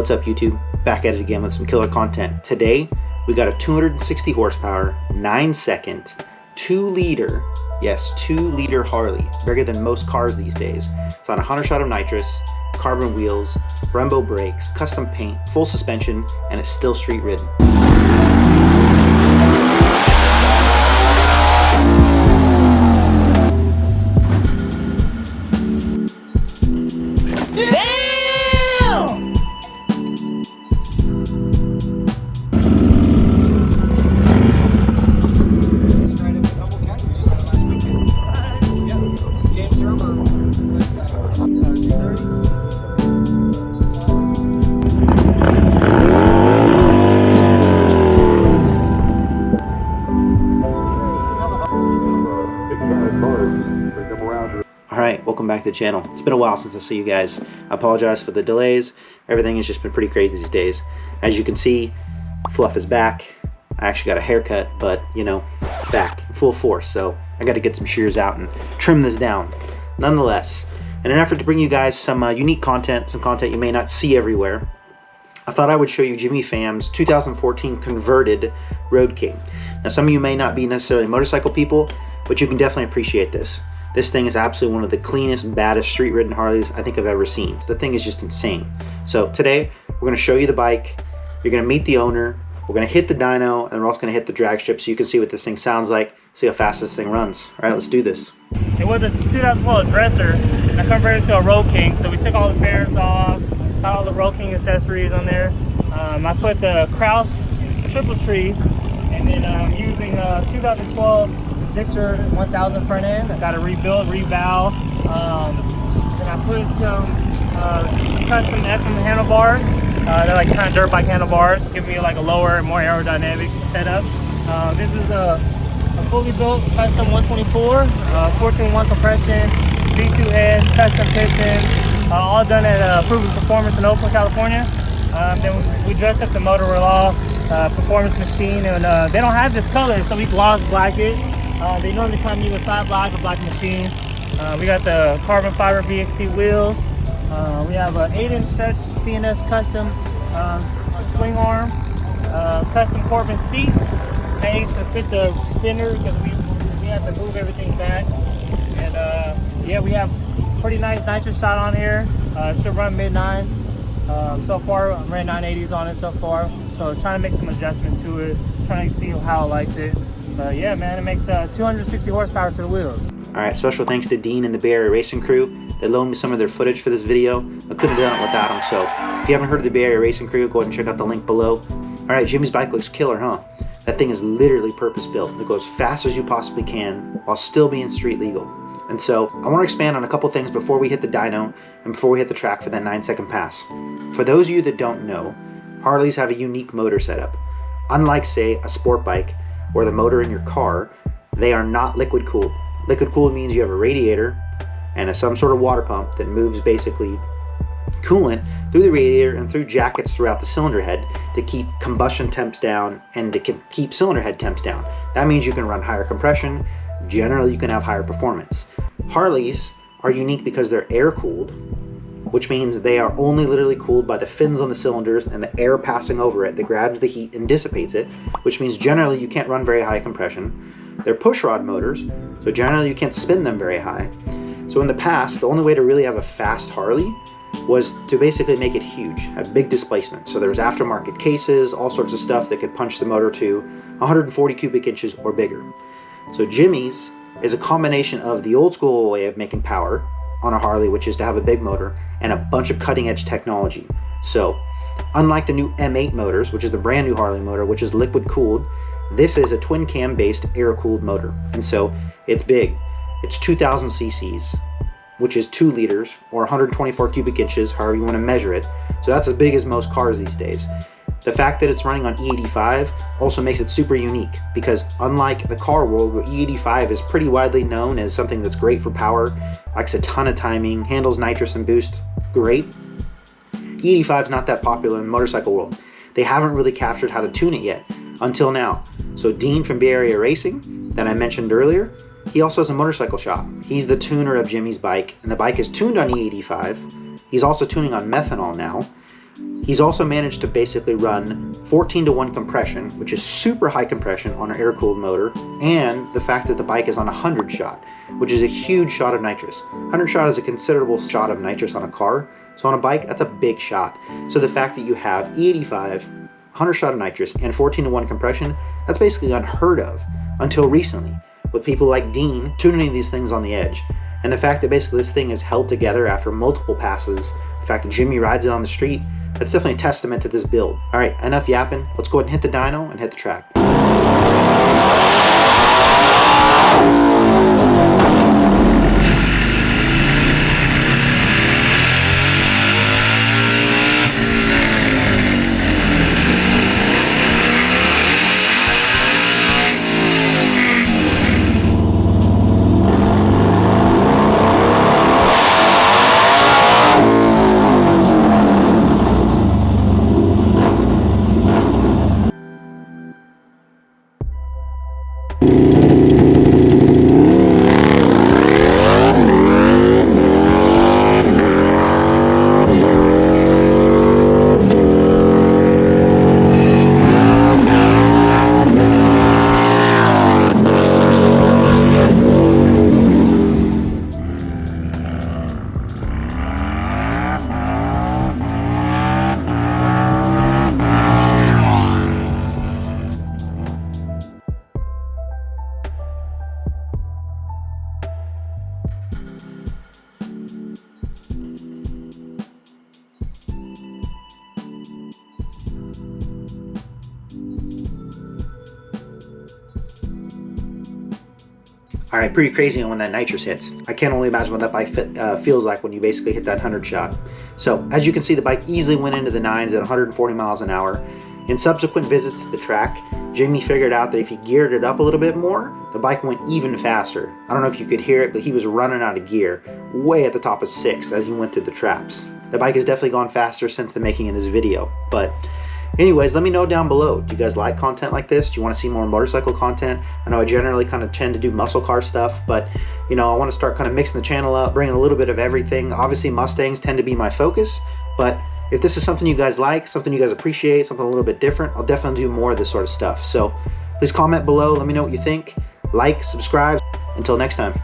What's up, YouTube? Back at it again with some killer content. Today we got a 260 horsepower, 9-second, 2-liter, yes, 2-liter Harley, bigger than most cars these days. It's on a 100 shot of nitrous, carbon wheels, Brembo brakes, custom paint, full suspension, and it's still street ridden. Alright, welcome back to the channel. It's been a while since I see you guys. I apologize for the delays. Everything has just been pretty crazy these days. As you can see, Fluff is back. I actually got a haircut, but you know, back in full force. So I got to get some shears out and trim this down. Nonetheless, in an effort to bring you guys some unique content, some content you may not see everywhere, I thought I would show you Jimmy Pham's 2014 converted Road King. Now, some of you may not be necessarily motorcycle people, but you can definitely appreciate this. This thing is absolutely one of the cleanest, baddest street-ridden Harleys I think I've ever seen. The thing is just insane. So today, we're going to show you the bike. You're going to meet the owner. We're going to hit the dyno, and we're also going to hit the drag strip so you can see what this thing sounds like, see how fast this thing runs. All right, let's do this. It was a 2012 Dresser, and I converted it to a Road King. So we took all the bearings off, got all the Road King accessories on there. I put the Kraus triple tree, and then I'm using 2012 Gixxer 1000 front end. I got to rebuild, revalve. Then I put some custom Pham handlebars. They're like kind of dirt bike handlebars, give me like a lower, more aerodynamic setup. This is a fully built custom 124, 14-1 compression, V2 heads, custom pistons, all done at Proven Performance in Oakland, California. Then we dressed up the motor with all performance machine, and they don't have this color, so we gloss black it. They normally come either flat black or black machine. We got the carbon fiber BXT wheels. We have an 8-inch stretch CNS custom swing arm, custom Corbin seat made to fit the fender because we have to move everything back. And yeah, we have pretty nice nitrous shot on here. Should run mid-9s. So far, I'm running 980s on it so far. So trying to make some adjustment to it, trying to see how it likes it. But yeah, man, it makes 260 horsepower to the wheels. Alright, special thanks to Dean and the Bay Area Racing crew. They loaned me some of their footage for this video. I couldn't have done it without them, so if you haven't heard of the Bay Area Racing crew, go ahead and check out the link below. Alright, Jimmy's bike looks killer, huh? That thing is literally purpose-built. It goes fast as you possibly can while still being street legal. And so, I want to expand on a couple things before we hit the dyno and before we hit the track for that 9-second pass. For those of you that don't know, Harleys have a unique motor setup. Unlike, say, a sport bike or the motor in your car, they are not liquid cooled. Liquid cooled means you have a radiator and some sort of water pump that moves basically coolant through the radiator and through jackets throughout the cylinder head to keep combustion temps down and to keep cylinder head temps down. That means you can run higher compression. Generally, you can have higher performance. Harleys are unique because they're air cooled, which means they are only literally cooled by the fins on the cylinders and the air passing over it that grabs the heat and dissipates it, which means generally you can't run very high compression. They're pushrod motors, so generally you can't spin them very high. So in the past, the only way to really have a fast Harley was to basically make it huge, have big displacement. So there was aftermarket cases, all sorts of stuff that could punch the motor to 140 cubic inches or bigger. So Jimmy's is a combination of the old school way of making power on a Harley, which is to have a big motor, and a bunch of cutting edge technology. So unlike the new M8 motors, which is the brand new Harley motor, which is liquid cooled, this is a twin cam based air cooled motor. And so it's big. It's 2000 cc's, which is 2 liters or 124 cubic inches, however you want to measure it. So that's as big as most cars these days. The fact that it's running on E85 also makes it super unique because unlike the car world where E85 is pretty widely known as something that's great for power, likes a ton of timing, handles nitrous and boost great, E85 is not that popular in the motorcycle world. They haven't really captured how to tune it yet, until now. So Dean from Bay Area Racing, that I mentioned earlier, he also has a motorcycle shop. He's the tuner of Jimmy's bike, and the bike is tuned on E85. He's also tuning on methanol now. He's also managed to basically run 14:1 compression, which is super high compression on an air-cooled motor, and the fact that the bike is on 100 shot, which is a huge shot of nitrous. 100 shot is a considerable shot of nitrous on a car, so on a bike, that's a big shot. So the fact that you have E85, 100 shot of nitrous, and 14:1 compression, that's basically unheard of until recently, with people like Dean tuning these things on the edge. And the fact that basically this thing is held together after multiple passes, the fact that Jimmy rides it on the street, that's definitely a testament to this build. All right, enough yapping. Let's go ahead and hit the dyno and hit the track. All right, pretty crazy when that nitrous hits. I can't only imagine what that bike feels like when you basically hit that 100 shot. So as you can see, the bike easily went into the nines at 140 miles an hour. In subsequent visits to the track, Jamie figured out that if he geared it up a little bit more, the bike went even faster. I don't know if you could hear it, but he was running out of gear way at the top of 6 as he went through the traps. The bike has definitely gone faster since the making of this video. But anyways, let me know down below. Do you guys like content like this? Do you want to see more motorcycle content? I know I generally kind of tend to do muscle car stuff, but you know, I want to start kind of mixing the channel up, bringing a little bit of everything. Obviously, Mustangs tend to be my focus, but if this is something you guys like, something you guys appreciate, something a little bit different, I'll definitely do more of this sort of stuff. So please comment below. Let me know what you think. Like, subscribe. Until next time.